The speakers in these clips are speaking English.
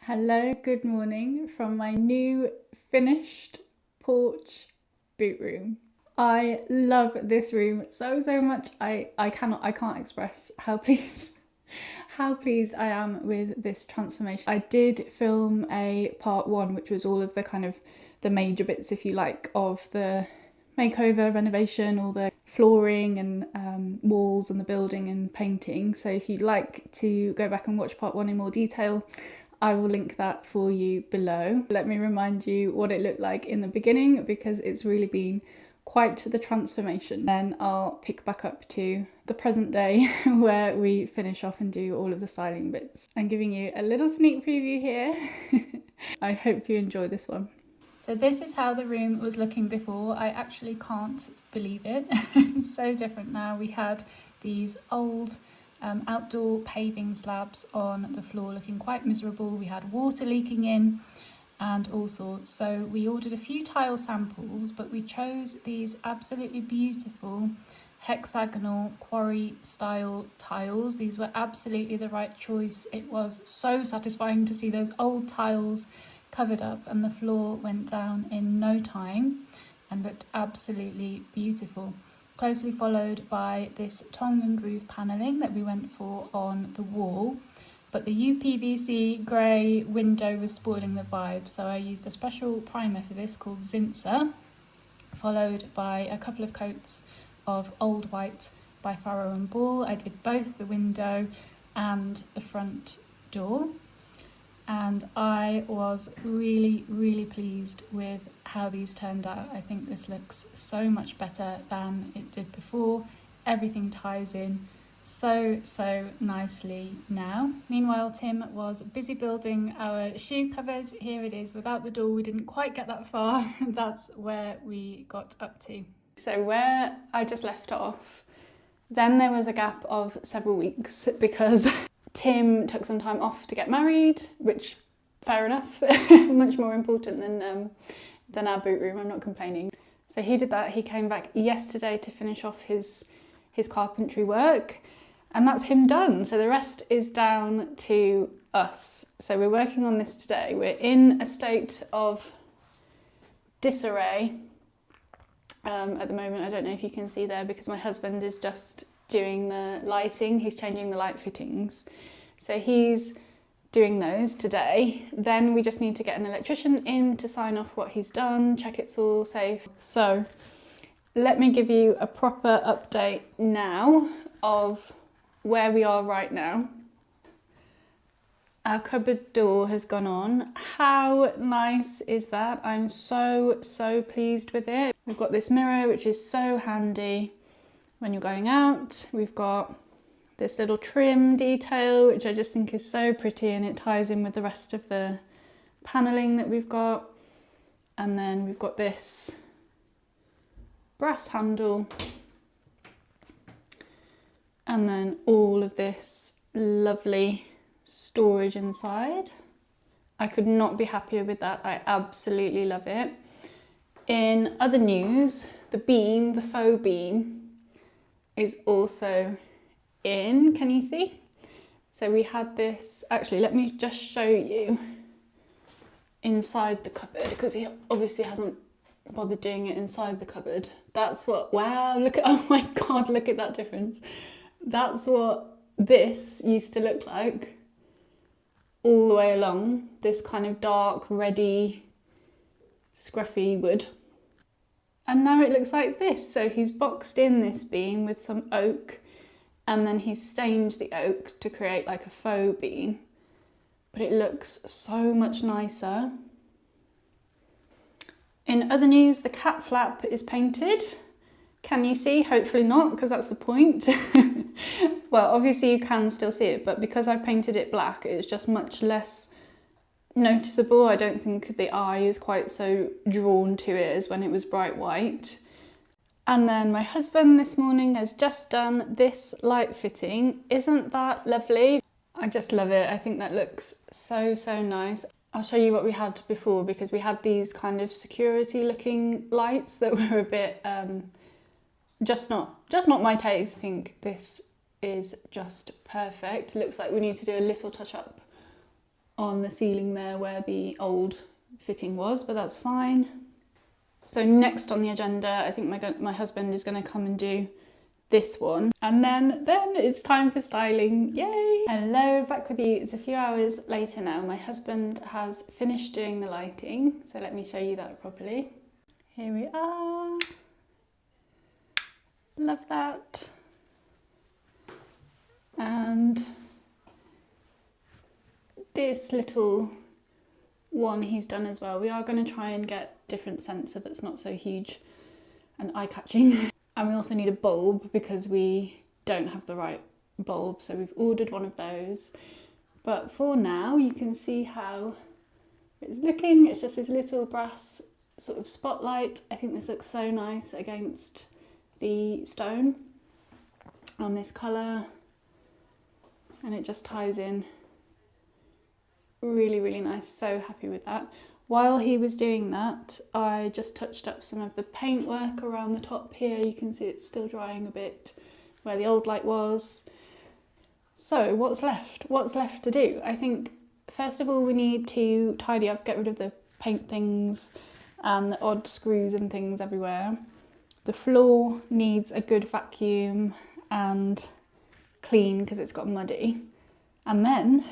Hello, good morning from my new finished porch boot room. I love this room so much. I can't express how pleased I am with this transformation. I did film a part one, which was all of the kind of the major bits, if you like, of the makeover, renovation, all the flooring and walls and the building and painting. So if you'd like to go back and watch part one in more detail, I will link that for you below. Let me remind you what it looked like in the beginning, because it's really been quite the transformation. Then I'll pick back up to the present day where we finish off and do all of the styling bits. I'm giving you a little sneak preview here. I hope you enjoy this one. So this is how the room was looking before. I actually can't believe it. It's so different now. We had these old outdoor paving slabs on the floor looking quite miserable. We had water leaking in and all sorts. So we ordered a few tile samples, but we chose these absolutely beautiful hexagonal quarry style tiles. These were absolutely the right choice. It was so satisfying to see those old tiles covered up, and the floor went down in no time and looked absolutely beautiful. Closely followed by this tongue and groove panelling that we went for on the wall, but the UPVC grey window was spoiling the vibe, so I used a special primer for this called Zinsser, followed by a couple of coats of Old White by Farrow and Ball. I did both the window and the front door, and I was really pleased with how these turned out. I think this looks so much better than it did before. Everything ties in so nicely now. Meanwhile, Tim was busy building our shoe cupboard. Here it is without the door. We didn't quite get that far. That's where we got up to. So where I just left off, then there was a gap of several weeks because Tim took some time off to get married, which, fair enough, much more important than our boot room, I'm not complaining. So he did that. He came back yesterday to finish off his carpentry work, and that's him done. So the rest is down to us. So we're working on this today. We're in a state of disarray at the moment. I don't know if you can see there, because my husband is just doing the lighting. He's changing the light fittings. So he's doing those today. Then we just need to get an electrician in to sign off what he's done, check it's all safe. So let me give you a proper update now of where we are right now. Our cupboard door has gone on. How nice is that? I'm so pleased with it. We've got this mirror, which is so handy when you're going out. We've got this little trim detail, which I just think is so pretty, and it ties in with the rest of the panelling that we've got. And then we've got this brass handle, and then all of this lovely storage inside. I could not be happier with that. I absolutely love it. In other news, the faux beam is also in. Can you see? So we had this, actually let me just show you inside the cupboard, because he obviously hasn't bothered doing it inside the cupboard. That's what, wow, look at, oh my god, look at that difference. That's what this used to look like all the way along, this kind of dark, reddy, scruffy wood. And now it looks like this. So he's boxed in this beam with some oak, and then he's stained the oak to create like a faux beam, but it looks so much nicer. In other news, the cat flap is painted. Can you see? Hopefully not, because that's the point. Well, obviously you can still see it, but because I painted it black, it's just much less noticeable. I don't think the eye is quite so drawn to it as when it was bright white. And then my husband this morning has just done this light fitting. Isn't that lovely? I just love it. I think that looks so nice. I'll show you what we had before, because we had these kind of security looking lights that were a bit just not my taste. I think this is just perfect. Looks like we need to do a little touch up on the ceiling there where the old fitting was, but that's fine. So next on the agenda, I think my husband is going to come and do this one, and then it's time for styling. Yay! Hello, back with you. It's a few hours later now. My husband has finished doing the lighting, so let me show you that properly. Here we are. Love that. And this little one he's done as well. We are going to try and get different sensor that's not so huge and eye-catching. And we also need a bulb because we don't have the right bulb, so we've ordered one of those. But for now, you can see how it's looking. It's just this little brass sort of spotlight. I think this looks so nice against the stone on this colour, and it just ties in really, really nice. So happy with that. While he was doing that, I just touched up some of the paintwork around the top here. You can see it's still drying a bit where the old light was. So what's left? What's left to do? I think first of all we need to tidy up, get rid of the paint things and the odd screws and things everywhere. The floor needs a good vacuum and clean because it's got muddy. And then,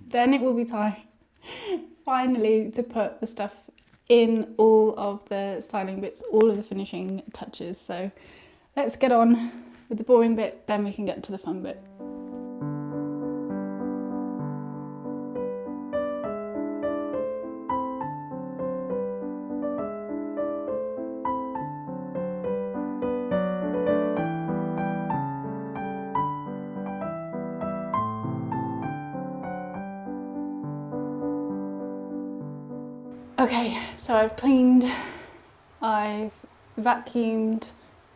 then it will be time finally to put the stuff in, all of the styling bits, all of the finishing touches. So let's get on with the boring bit, then we can get to the fun bit. Okay, so I've cleaned, I've vacuumed,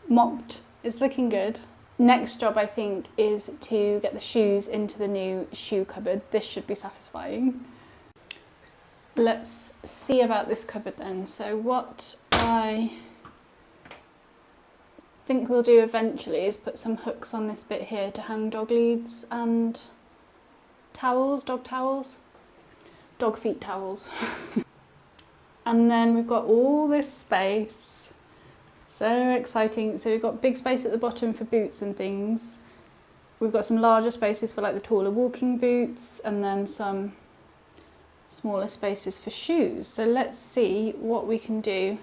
mopped, it's looking good. Next job I think is to get the shoes into the new shoe cupboard. This should be satisfying. Let's see about this cupboard then. So what I think we'll do eventually is put some hooks on this bit here to hang dog leads and towels, dog feet towels. And then we've got all this space, so exciting. So we've got big space at the bottom for boots and things. We've got some larger spaces for like the taller walking boots, and then some smaller spaces for shoes. So let's see what we can do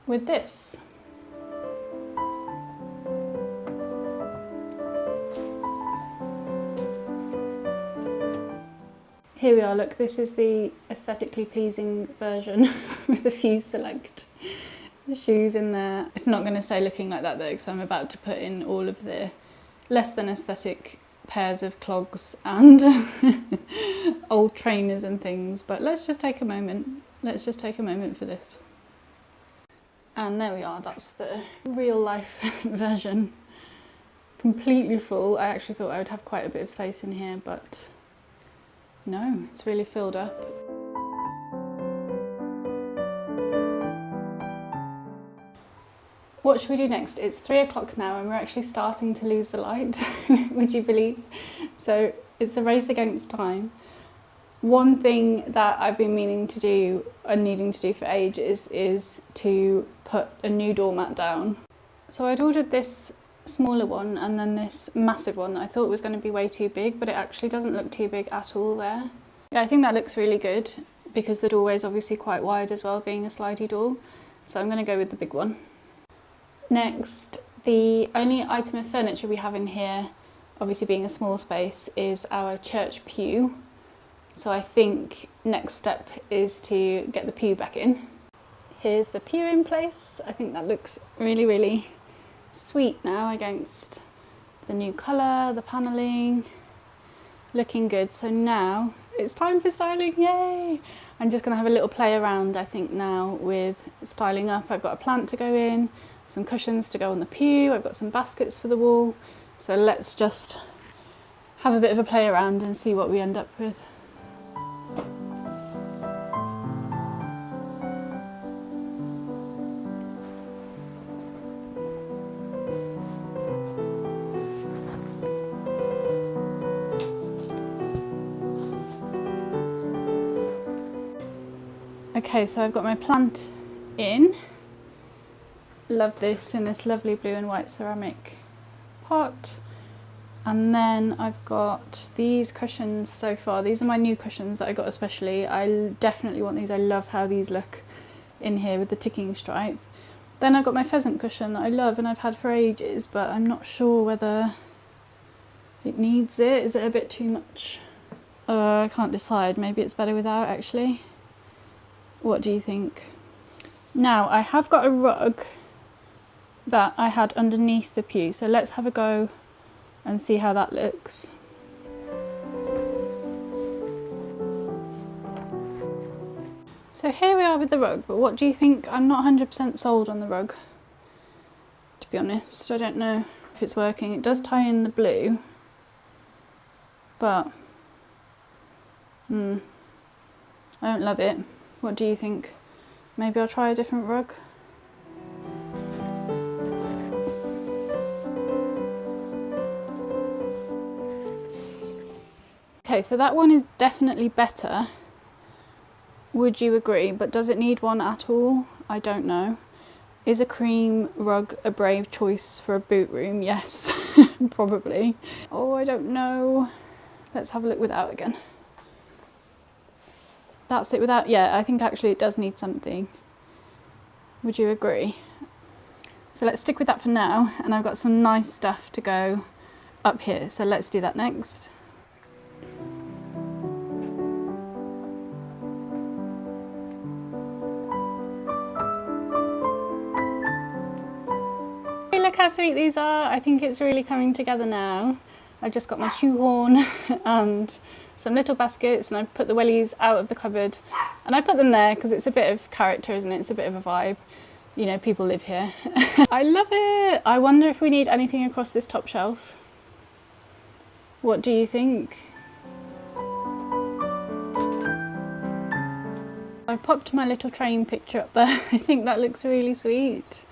with this. Here we are, look, this is the aesthetically pleasing version with a few select shoes in there. It's not going to stay looking like that though, because I'm about to put in all of the less than aesthetic pairs of clogs and old trainers and things. But let's just take a moment. Let's just take a moment for this. And there we are, that's the real life version. Completely full. I actually thought I would have quite a bit of space in here, but no, it's really filled up. What should we do next? It's 3 o'clock now and we're actually starting to lose the light, would you believe? So it's a race against time. One thing that I've been meaning to do and needing to do for ages is to put a new doormat down. So I'd ordered this smaller one and then this massive one that I thought was going to be way too big, but it actually doesn't look too big at all there. Yeah, I think that looks really good because the doorway is obviously quite wide as well, being a slidey door. So I'm going to go with the big one. Next, the only item of furniture we have in here, obviously being a small space, is our church pew. So I think next step is to get the pew back in. Here's the pew in place. I think that looks really, really sweet now against the new colour, the panelling, looking good. So now it's time for styling, yay! I'm just going to have a little play around I think now with styling up. I've got a plant to go in, some cushions to go on the pew, I've got some baskets for the wall. So let's just have a bit of a play around and see what we end up with. Okay, so I've got my plant in. Love this, in this lovely blue and white ceramic pot. And then I've got these cushions so far. These are my new cushions that I got especially. I definitely want these. I love how these look in here with the ticking stripe. Then I've got my pheasant cushion that I love and I've had for ages, but I'm not sure whether it needs it. Is it a bit too much? I can't decide. Maybe it's better without, actually. What do you think? Now, I have got a rug that I had underneath the pew, so let's have a go and see how that looks. So here we are with the rug, but what do you think? I'm not 100% sold on the rug, to be honest. I don't know if it's working. It does tie in the blue, but I don't love it. What do you think? Maybe I'll try a different rug. Okay, so that one is definitely better. Would you agree? But does it need one at all? I don't know. Is a cream rug a brave choice for a boot room? Yes, probably. Oh, I don't know. Let's have a look without again. That's it without. Yeah, I think actually it does need something. Would you agree? So let's stick with that for now. And I've got some nice stuff to go up here. So let's do that next. Look how sweet these are. I think it's really coming together now. I've just got my shoehorn and some little baskets, and I put the wellies out of the cupboard, and I put them there because it's a bit of character, isn't it? It's a bit of a vibe. You know, people live here. I love it. I wonder if we need anything across this top shelf. What do you think? I popped my little train picture up there. I think that looks really sweet.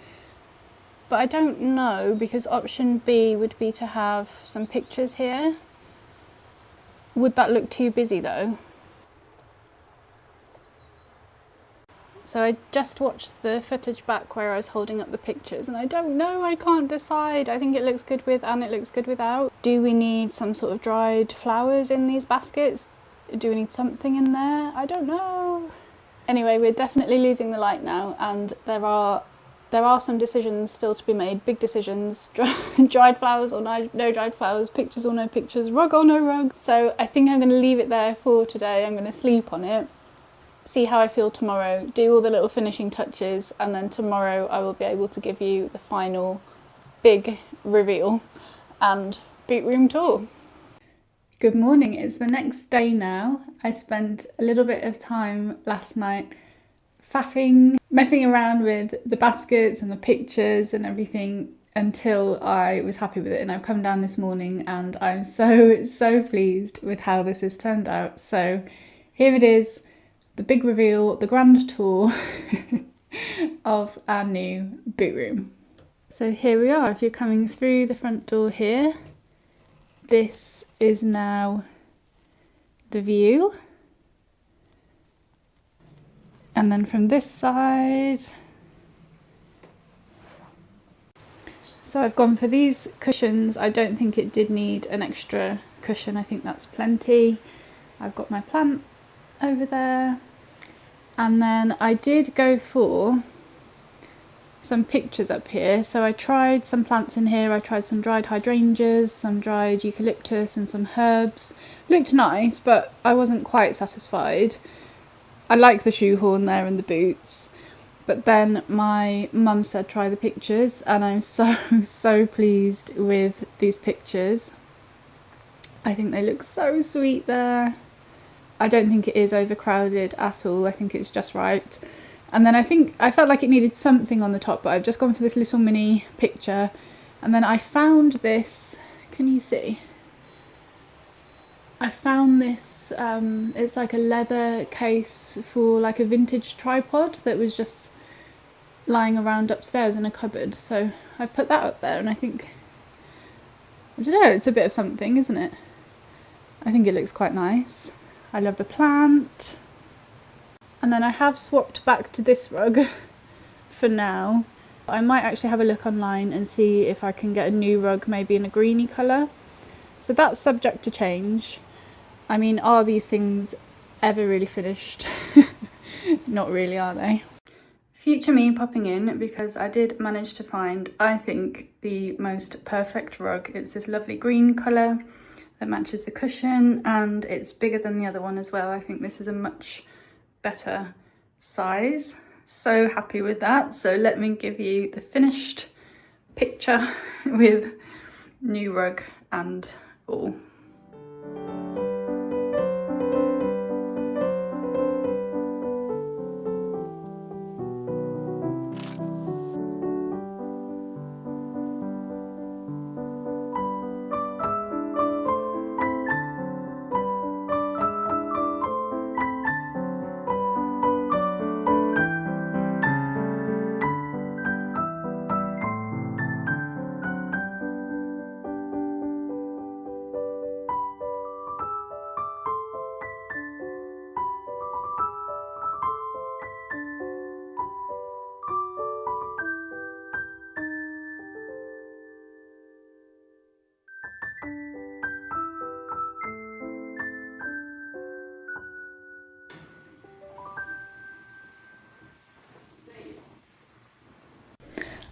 But I don't know, because option B would be to have some pictures here. Would that look too busy though? So I just watched the footage back where I was holding up the pictures, and I don't know, I can't decide. I think it looks good with and it looks good without. Do we need some sort of dried flowers in these baskets? Do we need something in there? I don't know. Anyway, we're definitely losing the light now, and there are some decisions still to be made, big decisions. Dried flowers or no dried flowers, pictures or no pictures, rug or no rug. So I think I'm going to leave it there for today. I'm going to sleep on it, see how I feel tomorrow, do all the little finishing touches, and then tomorrow I will be able to give you the final big reveal and boot room tour. Good morning, it's the next day now. I spent a little bit of time last night faffing, messing around with the baskets and the pictures and everything until I was happy with it, and I've come down this morning and I'm so pleased with how this has turned out. So here it is, the big reveal, the grand tour of our new boot room. So here we are. If you're coming through the front door here, this is now the view. And then from this side, so I've gone for these cushions. I don't think it did need an extra cushion. I think that's plenty. I've got my plant over there. And then I did go for some pictures up here. So I tried some plants in here. I tried some dried hydrangeas, some dried eucalyptus and some herbs. Looked nice, but I wasn't quite satisfied. I like the shoehorn there and the boots, but then my mum said try the pictures, and I'm so pleased with these pictures. I think they look so sweet there. I don't think it is overcrowded at all. I think it's just right. And then I felt like it needed something on the top, but I've just gone for this little mini picture. And then I found this, can you see? I found this, it's like a leather case for like a vintage tripod that was just lying around upstairs in a cupboard. So I put that up there, and I think, I don't know, it's a bit of something, isn't it? I think it looks quite nice. I love the plant. And then I have swapped back to this rug for now. I might actually have a look online and see if I can get a new rug, maybe in a greeny colour. So that's subject to change. I mean, are these things ever really finished? Not really, are they? Future me popping in because I did manage to find, I think, the most perfect rug. It's this lovely green colour that matches the cushion, and it's bigger than the other one as well. I think this is a much better size. So happy with that. So let me give you the finished picture with new rug and all.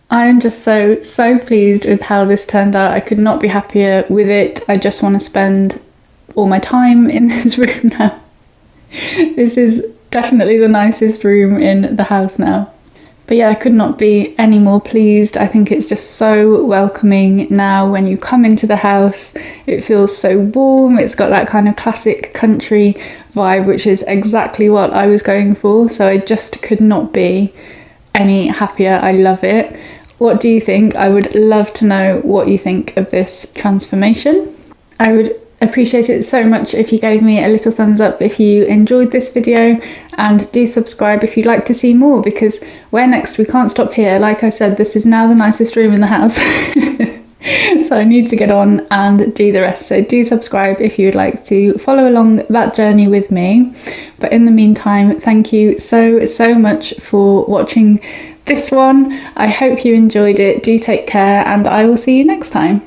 I am just so pleased with how this turned out. I could not be happier with it. I just want to spend all my time in this room now. This is definitely the nicest room in the house now. But yeah, I could not be any more pleased. I think it's just so welcoming now when you come into the house. It feels so warm. It's got that kind of classic country vibe, which is exactly what I was going for. So I just could not be any happier. I love it. What do you think? I would love to know what you think of this transformation. I would appreciate it so much if you gave me a little thumbs up if you enjoyed this video, and do subscribe if you'd like to see more, because where next? We can't stop here. Like I said, this is now the nicest room in the house. So I need to get on and do the rest. So do subscribe if you would like to follow along that journey with me. But in the meantime, thank you so much for watching this one. I hope you enjoyed it. Do take care, and I will see you next time.